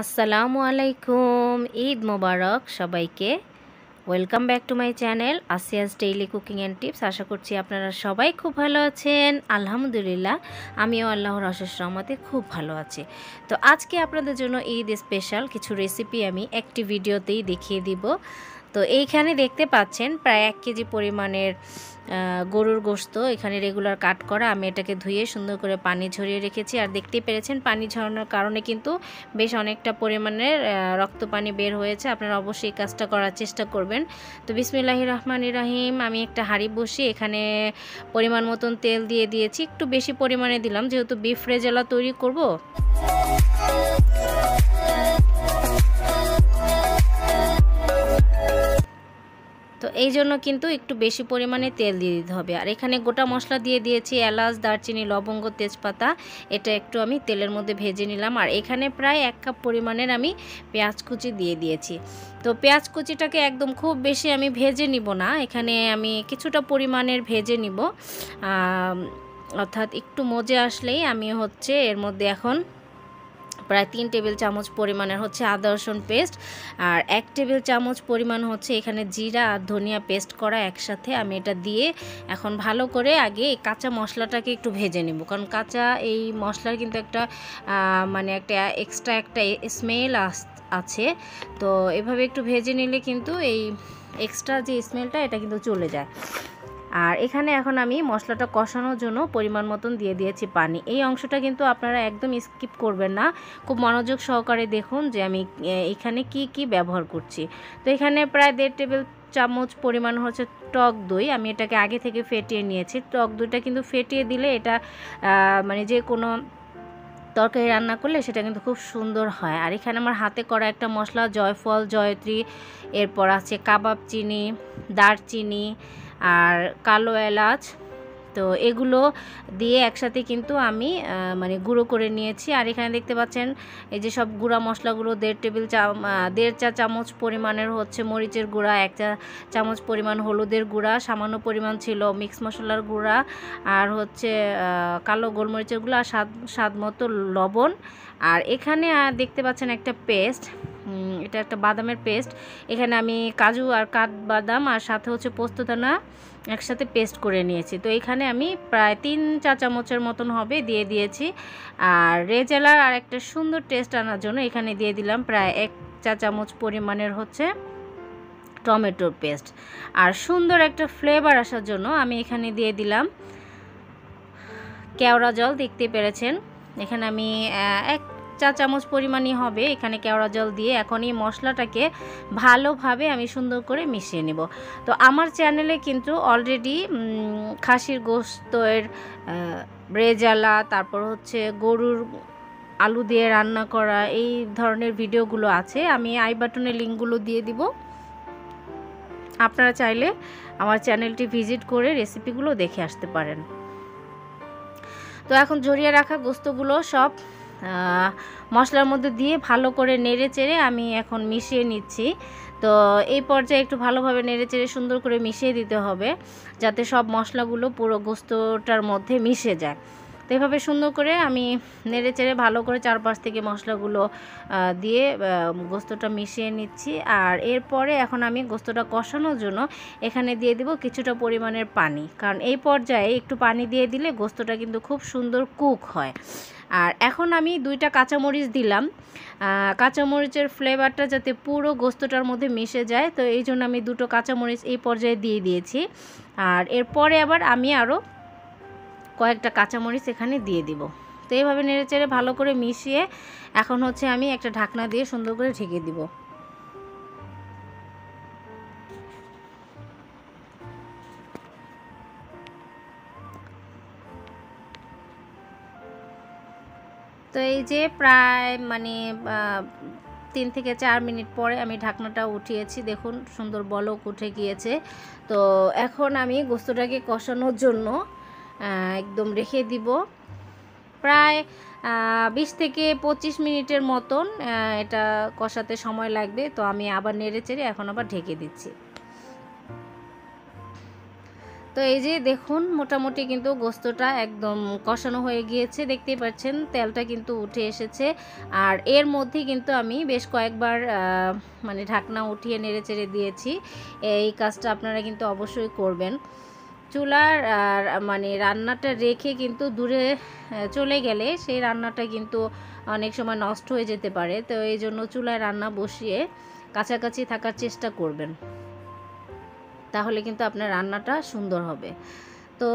আসসালামু আলাইকুম, ঈদ মোবারক সবাইকে। Welcome back to my channel Asiya's daily cooking and tips. আশা করছি আপনারা সবাই খুব ভালো আছেন। আলহামদুলিল্লাহ, আমিও আল্লাহর অশেষ রহমতে খুব ভালো আছি। তো আজকে আপনাদের জন্য ঈদ স্পেশাল কিছু রেসিপি আমি একটি ভিডিওতেই দেখিয়ে দিব। তো এইখানে দেখতে পাচ্ছেন প্রায় 1 কেজি পরিমাণের গরুর গোশত এখানে রেগুলার কাট করা। আমি এটাকে ধুয়ে সুন্দর করে পানি ঝরিয়ে রেখেছি। আর দেখতেই পেরেছেন পানি ঝরানোর কারণে কিন্তু বেশ অনেকটা পরিমাণের রক্ত পানি বের হয়েছে। আপনারা অবশ্যই এই কাজটা করার চেষ্টা করবেন। তো বিসমিল্লাহির রহমানির রহিম, আমি একটা হাঁড়ি বসিয়ে এখানে পরিমাণ মতন তেল দিয়ে দিয়েছি। একটু বেশি পরিমাণে দিলাম যেহেতু বিফ রেজালা তৈরি করব। তো এই জন্য কিন্তু একটু বেশি পরিমাণে তেল দিয়ে দিতে হবে। আর এখানে গোটা মশলা দিয়ে দিয়েছি, এলাচ, দারচিনি, লবঙ্গ, তেজপাতা। এটা একটু আমি তেলের মধ্যে ভেজে নিলাম। আর এখানে প্রায় 1 কাপ পরিমাণের আমি পেঁয়াজ কুচি দিয়ে দিয়েছি। তো পেঁয়াজ কুচিটাকে একদম খুব বেশি আমি ভেজে নিব না, এখানে আমি কিছুটা পরিমাণের ভেজে নিব। অর্থাৎ একটু মজে আসলেই আমি এর মধ্যে এখন প্রায় 3 টেবিল চামচ পরিমাণের আদা রসুন পেস্ট, আর 1 টেবিল চামচ পরিমাণ এখানে জিরা আর ধনিয়া পেস্ট করা একসাথে আমি এটা দিয়ে এখন ভালো করে আগে এই কাঁচা মশলাটাকে একটু ভেজে নেব। কারণ কাঁচা এই মশলার কিন্তু একটা এক্সট্রা একটা স্মেল আছে। তো এভাবে একটু ভেজে নিলে কিন্তু এই এক্সট্রা যে স্মেলটা এটা কিন্তু চলে যায়। আর এখানে এখন আমি মশলাটা কষানোর জন্য পরিমাণ মতন দিয়ে দিয়েছি পানি। এই অংশটা কিন্তু আপনারা একদম স্কিপ করবেন না, খুব মনোযোগ সহকারে দেখুন যে আমি এখানে কি ব্যবহার করছি। তো এখানে প্রায় 1.5 টেবিল চামচ পরিমাণ টক দই, আমি এটাকে আগে থেকে ফেটিয়ে নিয়েছি। টক দইটা কিন্তু ফেটিয়ে দিলে এটা যে কোনো তরকারি রান্না করলে সেটা কিন্তু খুব সুন্দর হয়। আর এখানে আমার হাতে করা একটা মশলা, জয়ফল, জয়ত্রী, এরপর আছে কাবাব চিনি, দারচিনি আর কালো এলাচ। তো এগুলো দিয়ে একসাথে কিন্তু আমি গুঁড়ো করে নিয়েছি। আর এখানে দেখতে পাচ্ছেন এই যে সব গুঁড়া মশলাগুলো 1.5 চা চামচ পরিমাণের মরিচের গুঁড়া, 1 চা চামচ পরিমাণ হলুদের গুঁড়া, সামান্য পরিমাণ ছিল মিক্স মশলার গুঁড়া, আর কালো গোলমরিচের গুঁড়া, আর স্বাদ মতো লবণ। আর এখানে দেখতে পাচ্ছেন একটা পেস্ট, এটা একটা বাদামের পেস্ট। এখানে আমি কাজু আর কাঠবাদাম আর সাথে পোস্তদানা একসাথে পেস্ট করে নিয়েছি। তো এখানে আমি প্রায় 3 চা চামচের মতন দিয়ে দিয়েছি। আর রেজালার আর একটা সুন্দর টেস্ট আনার জন্য এখানে দিয়ে দিলাম প্রায় 1 চা চামচ পরিমাণের টমেটোর পেস্ট। আর সুন্দর একটা ফ্লেভার আসার জন্য আমি এখানে দিয়ে দিলাম কেওড়া জল। দেখতে পেরেছেন এখানে আমি 1 চা চামচ পরিমাণই হবে এখানে কেওড়া জল দিয়ে এখন এই মশলাটাকে ভালোভাবে আমি সুন্দর করে মিশিয়ে নেব। তো আমার চ্যানেলে কিন্তু অলরেডি খাসির গোশতের রেজালা, তারপর গরুর আলু দিয়ে রান্না করা এই ধরনের ভিডিওগুলো আছে। আমি আই বাটনে লিঙ্কগুলো দিয়ে দিব, আপনারা চাইলে আমার চ্যানেলটি ভিজিট করে রেসিপিগুলো দেখে আসতে পারেন। তো এখন ঝরিয়ে রাখা গোশতগুলো সব মশলার মধ্যে দিয়ে ভালো করে নেড়ে চেড়ে আমি এখন মিশিয়ে নিচ্ছি। তো এই পর্যায়ে একটু ভালোভাবে নেড়ে চেড়ে সুন্দর করে মিশিয়ে দিতে হবে যাতে সব মশলাগুলো পুরো গোশতটার মধ্যে মিশে যায়। তো এইভাবে সুন্দর করে আমি নেড়ে চেড়ে ভালো করে চারপাশ থেকে মশলাগুলো দিয়ে গোশতটা মিশিয়ে নিচ্ছি। আর এরপরে এখন আমি গোশতটা কষানোর জন্য এখানে দিয়ে দেব কিছুটা পরিমাণের পানি, কারণ এই পর্যায়ে একটু পানি দিয়ে দিলে গোশতটা কিন্তু খুব সুন্দর কুক হয়। আর এখন আমি 2টা কাঁচামরিচ দিলাম, কাঁচামরিচের ফ্লেভারটা যাতে পুরো গোশতটার মধ্যে মিশে যায়। তো এই জন্য আমি 2টো কাঁচামরিচ এই পর্যায়ে দিয়ে দিয়েছি। আর এরপরে আবার আমি আরও কয়েকটা কাঁচামরিচ এখানে দিয়ে দিব। তো এইভাবে নেড়েচেড়ে ভালো করে মিশিয়ে এখন আমি একটা ঢাকনা দিয়ে সুন্দর করে ঢেকে দিব। তো এই যে প্রায় 3 থেকে 4 মিনিট পরে আমি ঢাকনাটা উঠিয়েছি, দেখুন সুন্দর বলক উঠে গিয়েছে। তো এখন আমি গোশতটাকে কষানোর জন্য একদম রেখে দিব প্রায় 20 থেকে 25 মিনিটের মতন এটা কষাতে সময় লাগবে। তো আমি আবার নেড়ে চেড়ে এখন আবার ঢেকে দিচ্ছি। তো এই যে দেখুন মোটামুটি কিন্তু গোস্তটা একদম কষানো হয়ে গিয়েছে, দেখতেই পাচ্ছেন তেলটা কিন্তু উঠে এসেছে। আর এর মধ্যে কিন্তু আমি বেশ কয়েকবার মানে ঢাকনা উঠিয়ে নেড়েচেড়ে দিয়েছি। এই কাজটা আপনারা কিন্তু অবশ্যই করবেন। চুলার মানে রান্নাটা রেখে কিন্তু দূরে চলে গেলে সেই রান্নাটা কিন্তু অনেক সময় নষ্ট হয়ে যেতে পারে। তো এই জন্য চুলায় রান্না বসিয়ে কাছাকাছি থাকার চেষ্টা করবেন, তাহলে কিন্তু আপনার রান্নাটা সুন্দর হবে। তো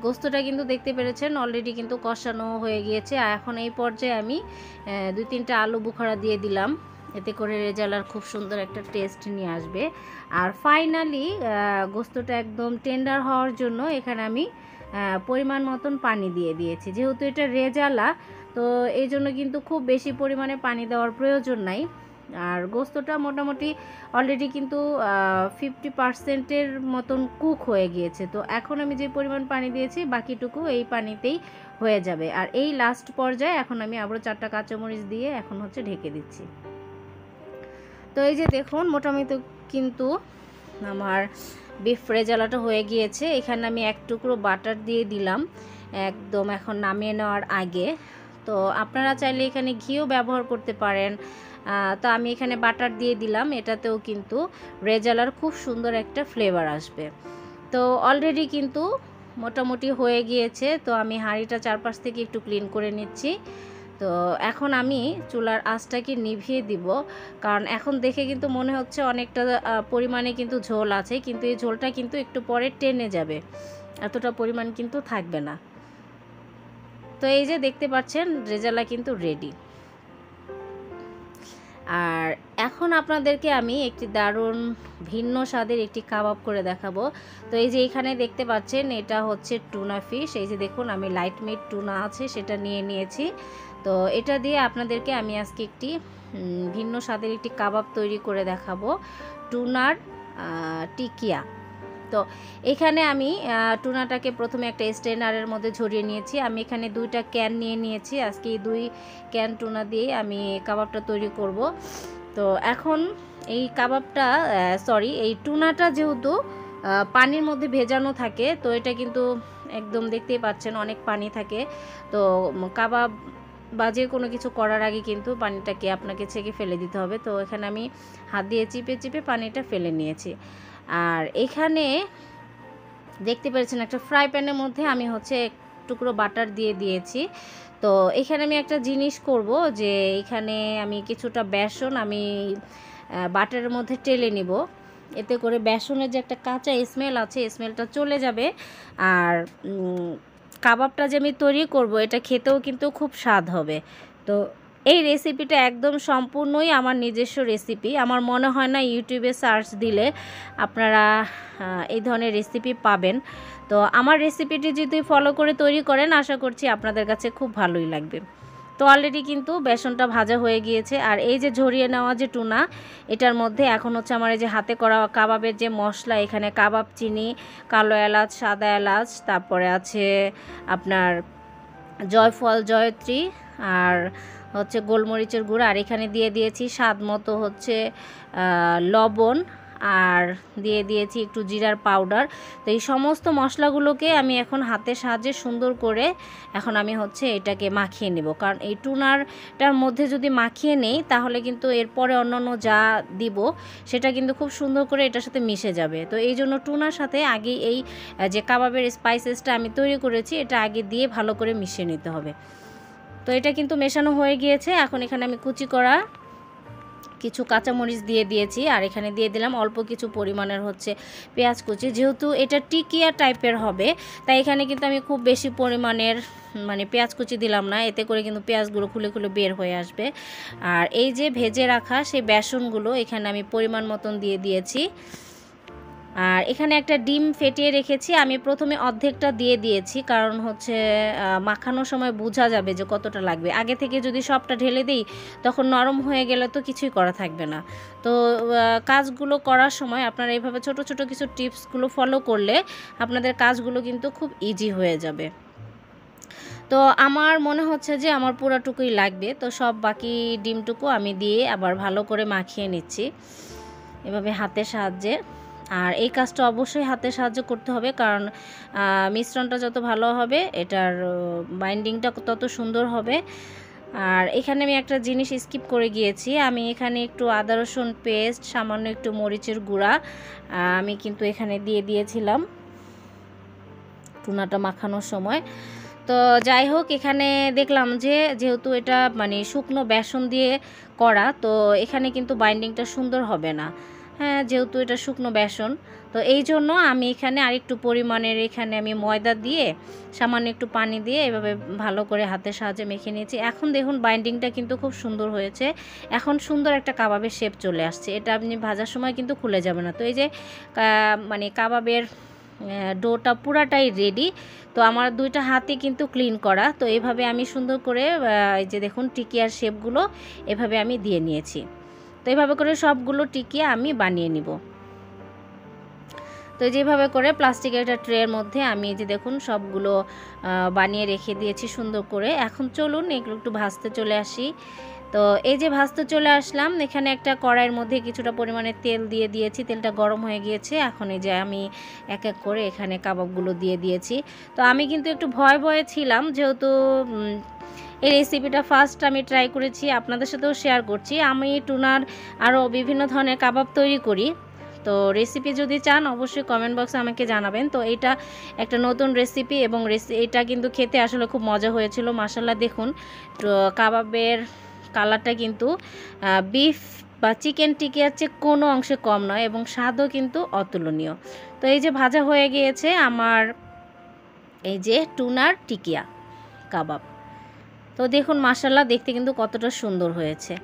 গোস্তটা কিন্তু দেখতে পেরেছেন অলরেডি কিন্তু কষানো হয়ে গিয়েছে। আর এখন এই পর্যায়ে আমি 2-3টা আলু বুখারা দিয়ে দিলাম, এতে করে রেজালার খুব সুন্দর একটা টেস্ট নিয়ে আসবে। আর ফাইনালি গোস্তটা একদম টেন্ডার হওয়ার জন্য এখানে আমি পরিমাণ মতন পানি দিয়ে দিয়েছি। যেহেতু এটা রেজালা, তো এই জন্য কিন্তু খুব বেশি পরিমাণে পানি দেওয়ার প্রয়োজন নাই। আর গোস্তটা মোটামুটি অলরেডি কিন্তু 50%-এর মতন কুক হয়ে গিয়েছে। তো এখন আমি যে পরিমাণ পানি দিয়েছি বাকিটুকু এই পানিতেই হয়ে যাবে। আর এই লাস্ট পর্যায়ে এখন আমি আবারও 4টা কাঁচামরিচ দিয়ে এখন হচ্ছে ঢেকে দিচ্ছি। তো এই যে দেখুন মোটামুটি কিন্তু আমার বিফ রেজালাটা হয়ে গিয়েছে। এখানে আমি 1 টুকরো বাটার দিয়ে দিলাম একদম এখন নামিয়ে নেওয়ার আগে। তো আপনারা চাইলে এখানে ঘিও ব্যবহার করতে পারেন। তো আমি এখানে বাটার দিয়ে দিলাম, এটাতেও কিন্তু রেজালার খুব সুন্দর একটা ফ্লেভার আসবে। তো অলরেডি কিন্তু মোটামুটি হয়ে গিয়েছে। তো আমি হাঁড়িটা চারপাশ থেকে একটু ক্লিন করে নিচ্ছি। তো এখন আমি চুলার আঁচটাকে নিভিয়ে দিব, কারণ এখন দেখে কিন্তু মনে হচ্ছে অনেকটা পরিমাণে কিন্তু ঝোল আছে, কিন্তু এই ঝোলটা কিন্তু একটু পরে টেনে যাবে, এতটা পরিমাণ কিন্তু থাকবে না। তো এই যে দেখতে পাচ্ছেন রেজালা কিন্তু রেডি। আর এখন আপনাদেরকে আমি একটি দারুণ ভিন্ন স্বাদের একটি কাবাব করে দেখাবো। তো এই যে এখানে দেখতে পাচ্ছেন এটা হচ্ছে টুনা ফিশ। এই যে দেখুন আমি লাইট মিট টুনা আছে সেটা নিয়ে নিয়েছি। তো এটা দিয়ে আপনাদেরকে আমি আজকে একটি ভিন্ন স্বাদের একটি কাবাব তৈরি করে দেখাবো, টুনার টিকিয়া। তো এখানে আমি টুনাটাকে প্রথমে একটা স্ট্রেনারের মধ্যে ঝরিয়ে নিয়েছি। আমি এখানে 2টা ক্যান নিয়ে নিয়েছি। আজকে এই 2 ক্যান টুনা দিয়ে আমি কাবাবটা তৈরি করব। তো এখন এই কাবাবটা এই টুনাটা যেহেতু পানির মধ্যে ভেজানো থাকে, তো এটা কিন্তু একদম দেখতেই পাচ্ছেন অনেক পানি থাকে। তো কাবাব বা যে কোনো কিছু করার আগে কিন্তু পানিটাকে আপনাকে ছেঁকে ফেলে দিতে হবে। তো এখানে আমি হাত দিয়ে চিপে চিপে পানিটা ফেলে নিয়েছি। আর এখানে দেখতে পাচ্ছেন একটা ফ্রাই প্যানের মধ্যে আমি হচ্ছে এক টুকরো বাটার দিয়ে দিয়েছি। তো এখানে আমি একটা জিনিস করব, যে এখানে আমি কিছুটা বেসন আমি বাটারের মধ্যে টেলে নিব, এতে করে বেসনের যে একটা কাঁচা স্মেল আছে স্মেলটা চলে যাবে। আর কাবাবটা যে আমি তৈরি করব এটা খেতেও কিন্তু খুব স্বাদ হবে। তো এই রেসিপিটা একদম সম্পূর্ণই আমার নিজস্ব রেসিপি। আমার মনে হয় না ইউটিউবে সার্চ দিলে আপনারা এই ধরনের রেসিপি পাবেন। তো আমার রেসিপিটি যদি ফলো করে তৈরি করেন আশা করছি আপনাদের কাছে খুব ভালোই লাগবে। তো অলরেডি কিন্তু বেসনটা ভাজা হয়ে গিয়েছে। আর এই যে ঝরিয়ে নেওয়া যে টুনা, এটার মধ্যে এখন হচ্ছে আমার এই যে হাতে করা কাবাবের যে মশলা, এখানে কাবাব চিনি, কালো এলাচ, সাদা এলাচ, তারপরে আছে আপনার জয়ফল, জয়ত্রী, আর হচ্ছে গোলমরিচের গুঁড়া, আর এখানে দিয়ে দিয়েছি স্বাদ মতো হচ্ছে লবণ, আর দিয়ে দিয়েছি একটু জিরার পাউডার। তো এই সমস্ত মশলাগুলোকে আমি এখন হাতের সাহায্যে সুন্দর করে এখন আমি হচ্ছে এটাকে মাখিয়ে নেব, কারণ এই টুনারটার মধ্যে যদি মাখিয়ে নেই তাহলে কিন্তু এরপরে অন্যান্য যা দিব সেটা কিন্তু খুব সুন্দর করে এটার সাথে মিশে যাবে। তো এই জন্য টুনার সাথে আগে এই যে কাবাবের স্পাইসেসটা আমি তৈরি করেছি এটা আগে দিয়ে ভালো করে মিশিয়ে নিতে হবে। তো এটা কিন্তু মেশানো হয়ে গিয়েছে। এখন এখানে আমি কুচি করা কিছু কাঁচামরিচ দিয়ে দিয়েছি, আর এখানে দিয়ে দিলাম অল্প কিছু পরিমাণের হচ্ছে পেঁয়াজ কুচি। যেহেতু এটা টিকিয়া টাইপের হবে তাই এখানে কিন্তু আমি খুব বেশি পরিমাণের মানে পেঁয়াজ কুচি দিলাম না, এতে করে কিন্তু পেঁয়াজগুলো খুলে খুলে বের হয়ে আসবে। আর এই যে ভেজে রাখা সেই বেসনগুলো এখানে আমি পরিমাণ মতন দিয়ে দিয়েছি। আর এখানে একটা ডিম ফেটিয়ে রেখেছি, আমি প্রথমে অর্ধেকটা দিয়ে দিয়েছি, কারণ হচ্ছে মাখানোর সময় বোঝা যাবে যে কতটা লাগবে। আগে থেকে যদি সবটা ঢেলে দিই তখন নরম হয়ে গেলে তো কিছুই করা থাকবে না। তো কাজগুলো করার সময় আপনারা এইভাবে ছোট ছোট কিছু টিপসগুলো ফলো করলে আপনাদের কাজগুলো কিন্তু খুব ইজি হয়ে যাবে। তো আমার মনে হচ্ছে যে আমার পুরাটুকুই লাগবে। তো সব বাকি ডিমটুকু আমি দিয়ে আবার ভালো করে মাখিয়ে নিচ্ছি এভাবে হাতের সাহায্যে। আর এই কাজটা অবশ্যই হাতে সাহায্য করতে হবে, কারণ মিশ্রণটা যত ভালো হবে এটার বাইন্ডিংটা তত সুন্দর হবে। আর এখানে আমি একটা জিনিস স্কিপ করে গিয়েছি, আমি এখানে একটু আদা রসুন পেস্ট, সামান্য একটু মরিচের গুঁড়া আমি কিন্তু এখানে দিয়ে দিয়েছিলাম টুনাটা মাখানোর সময়। তো যাই হোক, এখানে দেখলাম যে যেহেতু এটা মানে শুকনো বেসন দিয়ে করা, তো এখানে কিন্তু বাইন্ডিংটা সুন্দর হবে না। হ্যাঁ, যেহেতু এটা শুকনো বেসন, তো এই জন্য আমি এখানে আরেকটু পরিমাণের এখানে আমি ময়দা দিয়ে সামান্য একটু পানি দিয়ে এভাবে ভালো করে হাতের সাহায্যে মেখে নিয়েছি। এখন দেখুন বাইন্ডিংটা কিন্তু খুব সুন্দর হয়েছে, এখন সুন্দর একটা কাবাবের শেপ চলে আসছে। এটা আপনি ভাজার সময় কিন্তু খুলে যাবে না। তো এই যে মানে কাবাবের ডোটা পুরাটাই রেডি। তো আমার দুইটা হাতে কিন্তু ক্লিন করা। তো এভাবে আমি সুন্দর করে এই যে দেখুন টিকিয়ার শেপগুলো এভাবে আমি দিয়ে নিয়েছি। তো এইভাবে করে সবগুলো টিকিয়া আমি বানিয়ে নিব। তো যেভাবে করে প্লাস্টিকের একটা ট্রের মধ্যে আমি এই যে দেখুন সবগুলো বানিয়ে রেখে দিয়েছি সুন্দর করে। এখন চলুন এগুলো একটু ভাজতে চলে আসি। তো এই যে ভাজতে চলে আসলাম, এখানে একটা কড়াইয়ের মধ্যে কিছুটা পরিমাণে তেল দিয়ে দিয়েছি, তেলটা গরম হয়ে গিয়েছে। এখন এই যে আমি এক এক করে এখানে কাবাবগুলো দিয়ে দিয়েছি। তো আমি কিন্তু একটু ভয়ে ছিলাম, যেহেতু এই রেসিপিটা ফার্স্ট আমি ট্রাই করেছি, আপনাদের সাথেও শেয়ার করছি। আমি টুনার আরও বিভিন্ন ধরনের কাবাব তৈরি করি, তো রেসিপি যদি চান অবশ্যই কমেন্ট বক্সে আমাকে জানাবেন। তো এটা একটা নতুন রেসিপি এবং এটা কিন্তু খেতে আসলে খুব মজা হয়েছিল মাশাআল্লাহ। দেখুন তো কাবাবের কালারটা কিন্তু বিফ বা চিকেন টিকিয়ার চেয়ে কোনো অংশে কম নয় এবং স্বাদও কিন্তু অতুলনীয়। তো এই যে ভাজা হয়ে গিয়েছে আমার এই যে টুনার টিকিয়া কাবাব। তো দেখুন মাশাআল্লাহ দেখতে কিন্তু কতটা সুন্দর হয়েছে।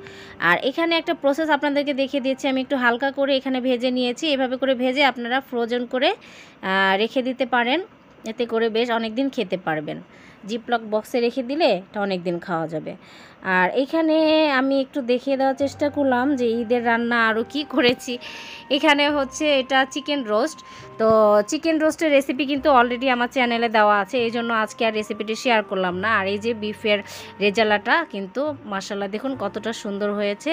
আর এখানে একটা প্রসেস আপনাদেরকে দেখিয়ে দিয়েছি, আমি একটু হালকা করে এখানে ভেজে নিয়েছি। এভাবে করে ভেজে আপনারা ফ্রোজেন করে রেখে দিতে পারেন, এতে করে বেশ অনেক দিন খেতে পারবেন। জিপলক বক্সে রেখে দিলে এটা অনেক দিন খাওয়া যাবে। আর এখানে আমি একটু দেখিয়ে দেওয়ার চেষ্টা করলাম যে ঈদের রান্না আরও কি করেছি। এখানে হচ্ছে এটা চিকেন রোস্ট। তো চিকেন রোস্টের রেসিপি কিন্তু অলরেডি আমার চ্যানেলে দেওয়া আছে, এই জন্য আজকে আর রেসিপিটি শেয়ার করলাম না। আর এই যে বিফের রেজালাটা কিন্তু মাশাআল্লাহ দেখুন কতটা সুন্দর হয়েছে।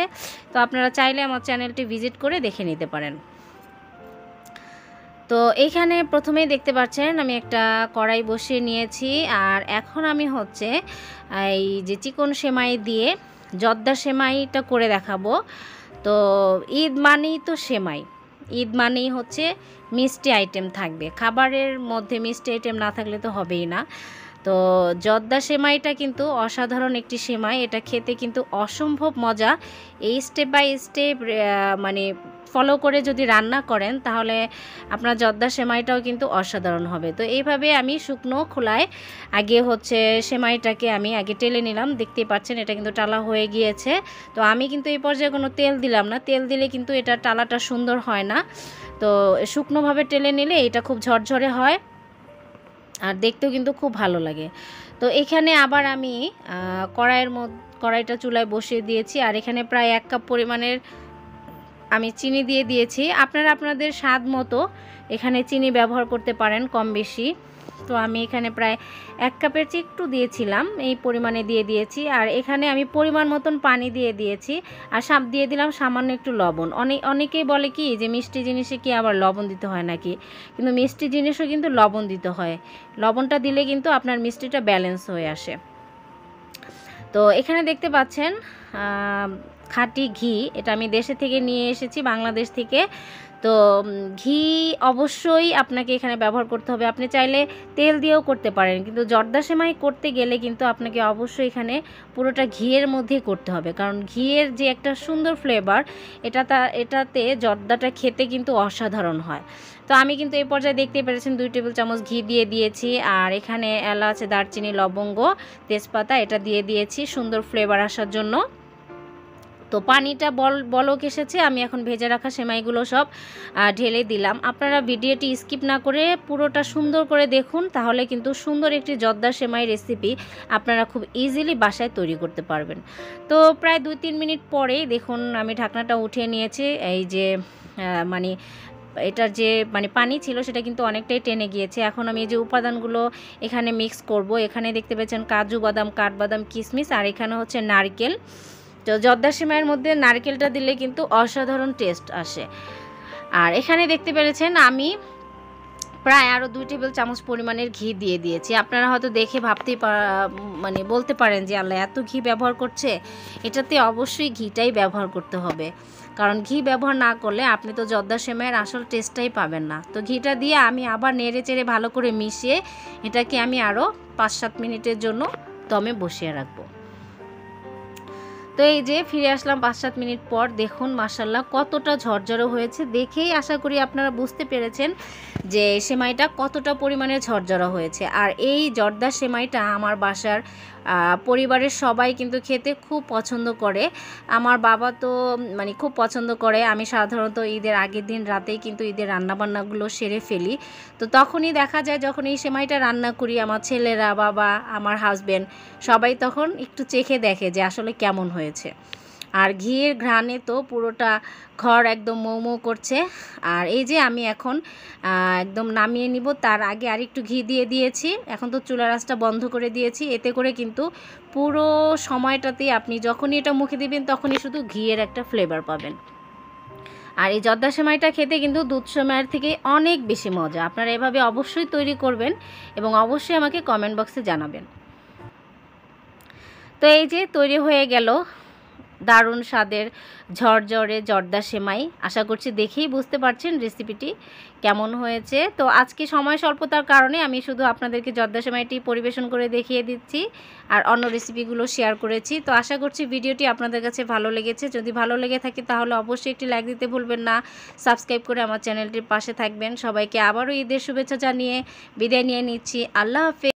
তো আপনারা চাইলে আমার চ্যানেলটি ভিজিট করে দেখে নিতে পারেন। তো এইখানে প্রথমেই দেখতে পাচ্ছেন আমি একটা কড়াই বসিয়ে নিয়েছি। আর এখন আমি হচ্ছে এই যে চিকন সেমাই দিয়ে জর্দা সেমাইটা করে দেখাবো। তো ঈদ মানেই তো সেমাই, ঈদ মানেই হচ্ছে মিষ্টি আইটেম থাকবে, খাবারের মধ্যে মিষ্টি আইটেম না থাকলে তো হবেই না। তো জর্দা সেমাইটা কিন্তু অসাধারণ একটি সেমাই, এটা খেতে কিন্তু অসম্ভব মজা। এই স্টেপ বাই স্টেপ মানে ফলো করে যদি রান্না করেন তাহলে আপনার জর্দা সেমাইটাও কিন্তু অসাধারণ হবে। তো এইভাবে আমি শুকনো খোলায় আগে হচ্ছে সেমাইটাকে আমি আগে টেলে নিলাম, দেখতেই পাচ্ছেন এটা কিন্তু টালা হয়ে গিয়েছে। তো আমি কিন্তু এই পর্যায়ে কোনো তেল দিলাম না, তেল দিলে কিন্তু এটা টালাটা সুন্দর হয় না। তো শুকনোভাবে টেলে নিলে এটা খুব ঝরঝরে হয় আর দেখতেও কিন্তু খুব ভালো লাগে। তো এখানে আবার আমি কড়াইটা চুলায় বসিয়ে দিয়েছি। আর এখানে প্রায় 1 কাপ পরিমাণের আমি চিনি দিয়ে দিয়েছি। আপনারা আপনাদের স্বাদ মতো এখানে চিনি ব্যবহার করতে পারেন কম বেশি। তো আমি এখানে প্রায় 1 কাপের চেয়ে একটু দিয়েছিলাম, এই পরিমাণে দিয়ে দিয়েছি। আর এখানে আমি পরিমাণ মতন পানি দিয়ে দিয়েছি আর দিয়ে দিলাম সামান্য একটু লবণ। অনেকেই বলে কি যে মিষ্টি জিনিসে কি আবার লবণ দিতে হয় নাকি, কিন্তু মিষ্টি জিনিসও কিন্তু লবণ দিতে হয়। লবণটা দিলে কিন্তু আপনার মিষ্টিটা ব্যালেন্স হয়ে আসে। তো এখানে দেখতে পাচ্ছেন খাঁটি ঘি, এটা আমি দেশে থেকে নিয়ে এসেছি, বাংলাদেশ থেকে। তো ঘি অবশ্যই আপনাকে এখানে ব্যবহার করতে হবে। আপনি চাইলে তেল দিয়েও করতে পারেন, কিন্তু জর্দা সেমাই করতে গেলে কিন্তু আপনাকে অবশ্যই এখানে পুরোটা ঘিয়ের মধ্যেই করতে হবে, কারণ ঘিয়ের যে একটা সুন্দর ফ্লেভার এটাতে জর্দাটা খেতে কিন্তু অসাধারণ হয়। তো আমি কিন্তু এই পর্যায়ে দেখতেই পেরেছেন 2 টেবিল চামচ ঘি দিয়ে দিয়েছি। আর এখানে এলাচ, দারচিনি, লবঙ্গ, তেজপাতা এটা দিয়ে দিয়েছি সুন্দর ফ্লেভার আসার জন্য। তো পানিটা বলক এসেছে, আমি এখন ভেজে রাখা সেমাইগুলো সব ঢেলে দিলাম। আপনারা ভিডিওটি স্কিপ না করে পুরোটা সুন্দর করে দেখুন, তাহলে কিন্তু সুন্দর একটি জর্দা সেমাই রেসিপি আপনারা খুব ইজিলি বাসায় তৈরি করতে পারবেন। তো প্রায় 2-3 মিনিট পরেই দেখুন আমি ঢাকনাটা উঠিয়ে নিয়েছি। এই যে মানে এটার যে পানি ছিল সেটা কিন্তু অনেকটাই টেনে গিয়েছে। এখন আমি এই যে উপাদানগুলো এখানে মিক্স করব। এখানে দেখতে পাচ্ছেন কাজু বাদাম, কাঠবাদাম, কিশমিশ, আর এখানে হচ্ছে নারকেল। তো জর্দা সেমাইয়ের মধ্যে নারকেলটা দিলে কিন্তু অসাধারণ টেস্ট আসে। আর এখানে দেখতে পেরেছেন আমি প্রায় আরও 2 টেবিল চামচ পরিমাণের ঘি দিয়ে দিয়েছি। আপনারা হয়তো দেখে ভাবতেই মানে বলতে পারেন যে আল্লাহ এত ঘি ব্যবহার করছে, এটাতে অবশ্যই ঘিটাই ব্যবহার করতে হবে, কারণ ঘি ব্যবহার না করলে আপনি তো জর্দা সেমাইয়ের আসল টেস্টটাই পাবেন না। তো ঘিটা দিয়ে আমি আবার নেড়ে চেড়ে ভালো করে মিশিয়ে এটাকে আমি আরও 5-7 মিনিটের জন্য দমে বসিয়ে রাখবো। তো এই যে ফিরে আসলাম 5-7 মিনিট পর, দেখুন মাশাল্লাহ কতটা ঝরঝরে হয়েছে। দেখেই আশা করি আপনারা বুঝতে পেরেছেন যে সেমাইটা কতটা পরিমাণে ঝরঝরা হয়েছে। আর এই জর্দা সেমাইটা আমার বাসার পরিবারের সবাই কিন্তু খেতে খুব পছন্দ করে। আমার বাবা তো মানে খুব পছন্দ করে। আমি সাধারণত ঈদের আগের দিন রাতেই কিন্তু ঈদের রান্নাবান্নাগুলো সেরে ফেলি। তো তখনই দেখা যায় যখন এই সেমাইটা রান্না করি, আমার ছেলেরা, বাবা, আমার হাজব্যান্ড সবাই তখন একটু চেখে দেখে যে আসলে কেমন হয়েছে। আর ঘিয়ের ঘ্রাণে তো পুরোটা ঘর একদম মৌ মৌ করছে। আর এই যে আমি এখন একদম নামিয়ে নিব, তার আগে আরেকটু ঘি দিয়ে দিয়েছি। এখন তো চুলার আঁচটা বন্ধ করে দিয়েছি, এতে করে কিন্তু পুরো সময়টাতেই আপনি যখনই এটা মুখে দিবেন তখনই শুধু ঘিয়ের একটা ফ্লেভার পাবেন। আর এই জর্দা সেমাইটা খেতে কিন্তু দুধ সেমাইয়ের থেকে অনেক বেশি মজা। আপনারা এভাবে অবশ্যই তৈরি করবেন এবং অবশ্যই আমাকে কমেন্ট বক্সে জানাবেন। তো এই যে তৈরি হয়ে গেল দারুণ স্বাদের ঝরঝরে জর্দা সেমাই। আশা করছি দেখেই বুঝতে পারছেন রেসিপিটি কেমন হয়েছে। তো আজকে সময় স্বল্পতার কারণে আমি শুধু আপনাদেরকে জর্দা সেমাইটি পরিবেশন করে দেখিয়ে দিচ্ছি আর অন্য রেসিপিগুলো শেয়ার করেছি। তো আশা করছি ভিডিওটি আপনাদের কাছে ভালো লেগেছে। যদি ভালো লেগে থাকে তাহলে অবশ্যই একটি লাইক দিতে ভুলবেন না, সাবস্ক্রাইব করে আমার চ্যানেলটির পাশে থাকবেন। সবাইকে আবারও ঈদের শুভেচ্ছা জানিয়ে বিদায় নিয়ে নিচ্ছি। আল্লাহ হাফেজ।